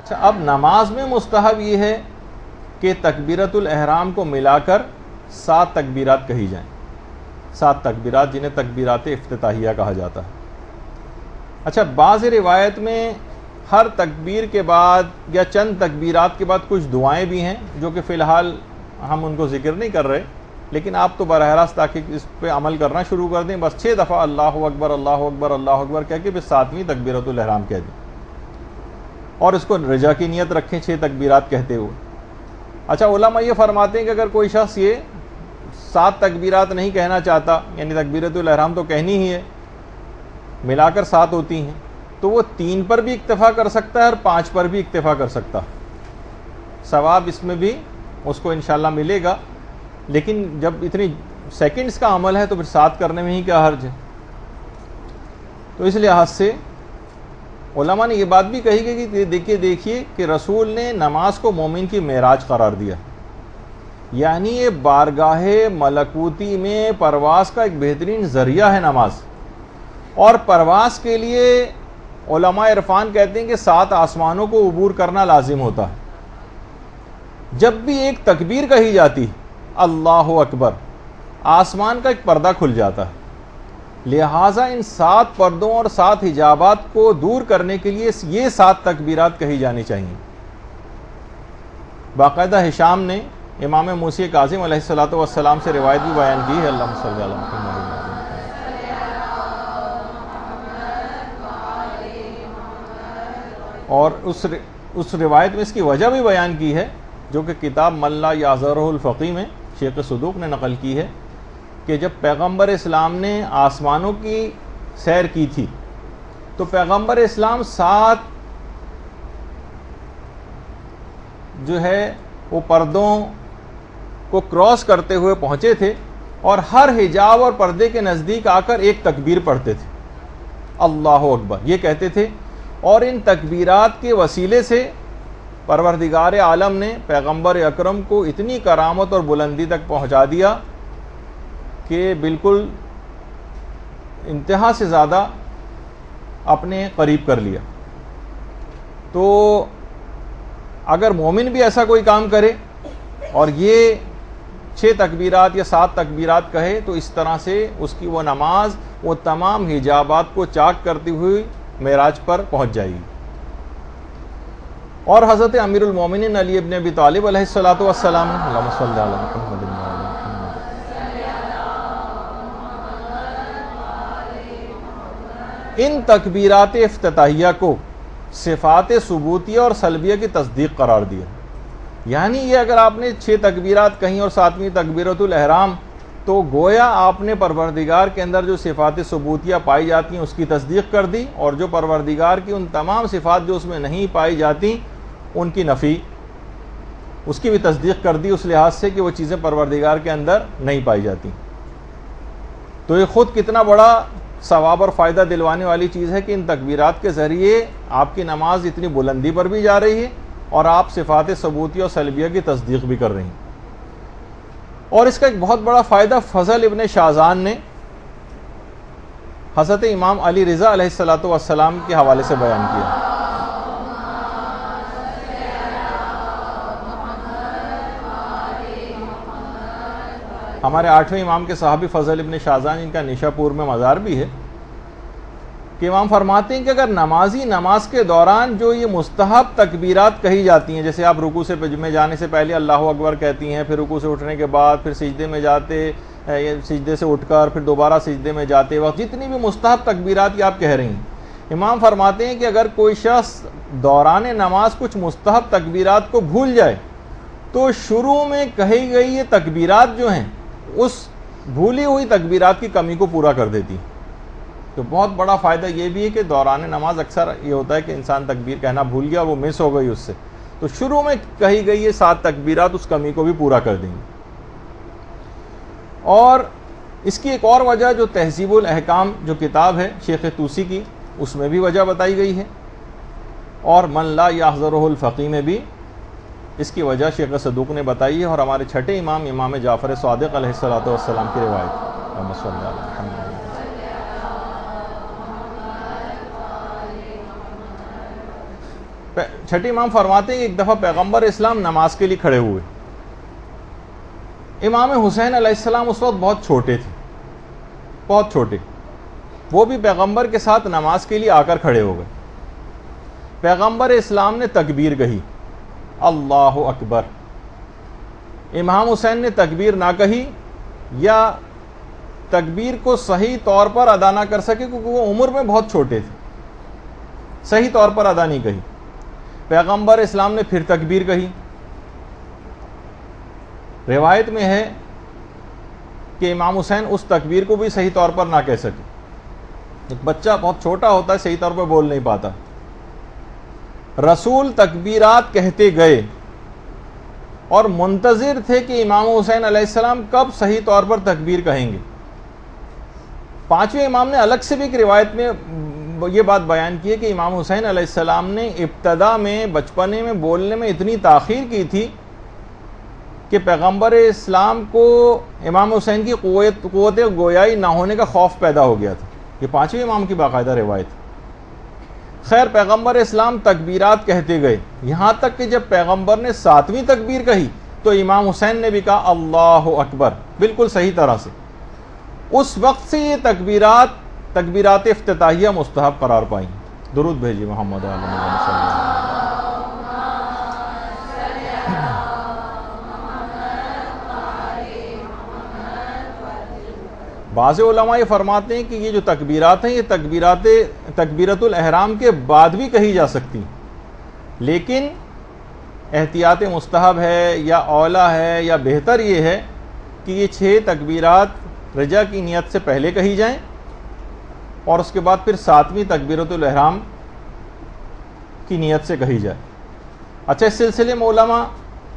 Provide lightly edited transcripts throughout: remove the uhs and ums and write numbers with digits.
اچھا، اب نماز میں مستحب یہ ہے کہ تکبیرۃ الاحرام کو ملا کر 7 تکبیرات کہی جائیں، 7 تکبیرات جنہیں تکبیرات افتتاحیہ کہا جاتا ہے۔ اچھا، بعض روایت میں ہر تکبیر کے بعد یا چند تکبیرات کے بعد کچھ دعائیں بھی ہیں جو کہ فی الحال ہم ان کو ذکر نہیں کر رہے، لیکن آپ تو براہ راست تاکہ اس پہ عمل کرنا شروع کر دیں، بس 6 دفعہ اللہ اکبر اللہ اکبر اللہ اکبر کہہ کے پھر 7ویں تکبیرۃ الاحرام کہہ دیں، اور اس کو رجا کی نیت رکھیں 6 تکبیرات کہتے ہوئے۔ اچھا، علماء یہ فرماتے ہیں کہ اگر کوئی شخص یہ 7 تکبیرات نہیں کہنا چاہتا، یعنی تکبیرۃ الاحرام تو کہنی ہی ہے، ملا کر 7 ہوتی ہیں، تو وہ 3 پر بھی اکتفا کر سکتا ہے اور 5 پر بھی اکتفا کر سکتا ہے، ثواب اس میں بھی اس کو انشاءاللہ ملے گا۔ لیکن جب اتنی سیکنڈز کا عمل ہے تو پھر 7 کرنے میں ہی کیا حرج ہے؟ تو اس لحاظ سے علماء نے یہ بات بھی کہی کہ دیکھیے کہ رسول نے نماز کو مومن کی معراج قرار دیا، یعنی یہ بارگاہ ملکوتی میں پرواز کا ایک بہترین ذریعہ ہے نماز، اور پرواز کے لیے علماء عرفان کہتے ہیں کہ 7 آسمانوں کو عبور کرنا لازم ہوتا ہے۔ جب بھی ایک تکبیر کہی جاتی اللہ اکبر، آسمان کا ایک پردہ کھل جاتا ہے، لہٰذا ان 7 پردوں اور 7 حجابات کو دور کرنے کے لیے یہ 7 تکبیرات کہی جانی چاہیے۔ باقاعدہ ہشام نے امام موسی کاظم علیہ السلام سے روایت بھی بیان کی ہے، اللہم صلی علی محمد۔ اور اس روایت میں اس کی وجہ بھی بیان کی ہے، جو کہ کتاب من لا یعذرہ الفقی میں شیخ صدوق نے نقل کی ہے، کہ جب پیغمبر اسلام نے آسمانوں کی سیر کی تھی تو پیغمبر اسلام 7 جو ہے وہ پردوں کو کراس کرتے ہوئے پہنچے تھے، اور ہر حجاب اور پردے کے نزدیک آ کر ایک تکبیر پڑھتے تھے، اللہ اکبر یہ کہتے تھے، اور ان تکبیرات کے وسیلے سے پروردگار عالم نے پیغمبر اکرم کو اتنی کرامت اور بلندی تک پہنچا دیا کہ بالکل انتہا سے زیادہ اپنے قریب کر لیا۔ تو اگر مومن بھی ایسا کوئی کام کرے اور یہ 6 تکبیرات یا 7 تکبیرات کہے، تو اس طرح سے اس کی وہ نماز وہ تمام حجابات کو چاک کرتی ہوئی معراج پر پہنچ جائے گی۔ اور حضرت امیر المومنین علی ابن ابی طالب علیہ السلام نے اللہم صلی علی محمد ان تکبیرات افتتاحیہ کو صفات ثبوتیہ اور سلبیہ کی تصدیق قرار دیا، یعنی یہ اگر آپ نے 6 تکبیرات کہیں اور 7ویں تکبیرۃ الاحرام، تو گویا آپ نے پروردگار کے اندر جو صفات ثبوتیہ پائی جاتی ہیں اس کی تصدیق کر دی، اور جو پروردگار کی ان تمام صفات جو اس میں نہیں پائی جاتی ان کی نفی، اس کی بھی تصدیق کر دی، اس لحاظ سے کہ وہ چیزیں پروردگار کے اندر نہیں پائی جاتی۔ تو یہ خود کتنا بڑا ثواب اور فائدہ دلوانے والی چیز ہے کہ ان تکبیرات کے ذریعے آپ کی نماز اتنی بلندی پر بھی جا رہی ہے اور آپ صفات ثبوتیہ اور سلبیہ کی تصدیق بھی کر رہی ہیں۔ اور اس کا ایک بہت بڑا فائدہ فضل ابن شازان نے حضرت امام علی رضا علیہ السلام کے حوالے سے بیان کیا۔ ہمارے 8ویں امام کے صحابی فضل ابن شازان، ان کا نیشا پور میں مزار بھی ہے، کہ امام فرماتے ہیں کہ اگر نمازی نماز کے دوران جو یہ مستحب تکبیرات کہی جاتی ہیں، جیسے آپ رکوع میں جانے سے پہلے اللہ اکبر کہتی ہیں، پھر رکوع سے اٹھنے کے بعد، پھر سجدے میں جاتے، سجدے سے اٹھ کر پھر دوبارہ سجدے میں جاتے وقت جتنی بھی مستحب تکبیرات یہ آپ کہہ رہی ہیں، امام فرماتے ہیں کہ اگر کوئی شخص دوران نماز کچھ مستحب تکبیرات کو بھول جائے تو شروع میں کہی گئی یہ تکبیرات جو ہیں اس بھولی ہوئی تکبیرات کی کمی کو پورا کر دیتی۔ تو بہت بڑا فائدہ یہ بھی ہے کہ دوران نماز اکثر یہ ہوتا ہے کہ انسان تکبیر کہنا بھول گیا، وہ مس ہو گئی اس سے، تو شروع میں کہی گئی یہ 7 تکبیرات اس کمی کو بھی پورا کر دیں گی۔ اور اس کی ایک اور وجہ جو تہذیب الاحکام جو کتاب ہے شیخ طوسی کی، اس میں بھی وجہ بتائی گئی ہے، اور من لا یحضرہ الفقی میں بھی اس کی وجہ شیخ صدوق نے بتائی ہے، اور ہمارے 6ٹھے امام امام جعفر صادق علیہ السلام کی روایت۔ چھٹے امام فرماتے ہیں کہ ایک دفعہ پیغمبر اسلام نماز کے لیے کھڑے ہوئے. امام حسین علیہ السلام اس وقت بہت چھوٹے تھے, بہت چھوٹے. وہ بھی پیغمبر کے ساتھ نماز کے لیے آ کر کھڑے ہو گئے. پیغمبر اسلام نے تکبیر کہی, اللہ اکبر. امام حسین نے تکبیر نہ کہی یا تکبیر کو صحیح طور پر ادا نہ کر سکے کیونکہ وہ عمر میں بہت چھوٹے تھے, صحیح طور پر ادا نہیں کہی. پیغمبر اسلام نے پھر تکبیر کہی. روایت میں ہے کہ امام حسین اس تکبیر کو بھی صحیح طور پر نہ کہہ سکے. ایک بچہ بہت چھوٹا ہوتا ہے, صحیح طور پر بول نہیں پاتا. رسول تکبیرات کہتے گئے اور منتظر تھے کہ امام حسین علیہ السلام کب صحیح طور پر تکبیر کہیں گے. پانچویں امام نے الگ سے بھی ایک روایت میں یہ بات بیان کی ہے کہ امام حسین علیہ السلام نے ابتدا میں بچپنے میں بولنے میں اتنی تاخیر کی تھی کہ پیغمبر اسلام کو امام حسین کی قوت گویائی نہ ہونے کا خوف پیدا ہو گیا تھا. یہ پانچویں امام کی باقاعدہ روایت. خیر, پیغمبر اسلام تکبیرات کہتے گئے یہاں تک کہ جب پیغمبر نے 7ویں تکبیر کہی تو امام حسین نے بھی کہا اللہ اکبر, بالکل صحیح طرح سے. اس وقت سے یہ تکبیرات افتتاحیہ مستحب قرار پائیں. درود بھیجیے محمد علیہ وسلم. بعض علماء یہ فرماتے ہیں کہ یہ جو تکبیرات ہیں یہ تکبیرۃ الاحرام کے بعد بھی کہی جا سکتی, لیکن احتیاط مستحب ہے یا اولیٰ ہے یا بہتر یہ ہے کہ یہ 6 تکبیرات رجا کی نیت سے پہلے کہی جائیں اور اس کے بعد پھر 7ویں تکبیرۃ الاحرام کی نیت سے کہی جائے. اچھا, اس سلسلے میں علماء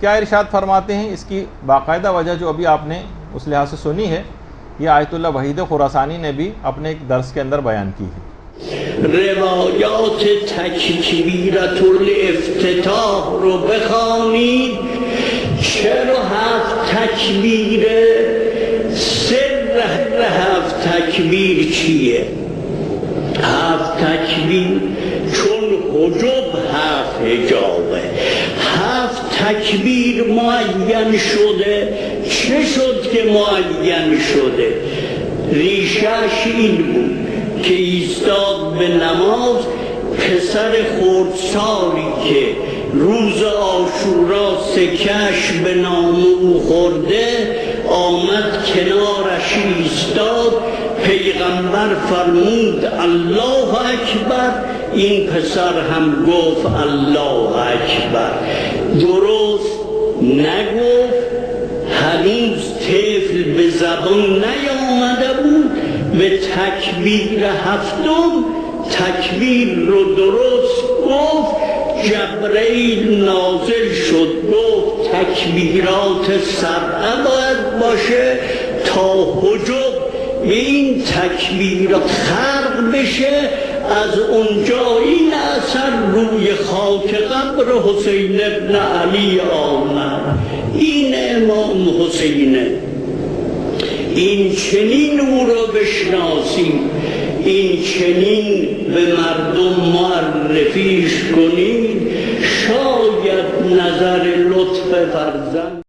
کیا ارشاد فرماتے ہیں, اس کی باقاعدہ وجہ جو ابھی آپ نے اس لحاظ سے سنی ہے یہ آیت اللہ وحید خراسانی نے بھی اپنے ایک درس کے اندر بیان کی ہے. روایات تکبیرۃ الافتتاح رو بخوانید. چرا 7 تکبیر؟ سر 7 تکبیر چیه؟ 7 تکبیر چون حجب 7 حجابه. 7 تکبیر معین شده. چه شد که معین شده؟ ریشش این بود که ایستاد به نماز پسر خردسالی که روز عاشورا سکش به نام او خورده آمد کنارش ایستاد. پیغمبر فرمود الله اکبر, این پسر هم گفت الله اکبر. درست نگفت, هنوز طفل به زبان نیامده بود. به تکبیر 7م تکبیر رو درست گفت. جبرئیل نازل شد گفت تکبیرات سبعه باید باشه تا حجب به این تکبیرات خرق بشه. از اونجا این اثر روی خاک قبر حسین ابن علی آمد. این امام حسینه. این چنین او را بشناسیم, این چنین به مردم معرفیش کنید. شاید نظر لطف فرزند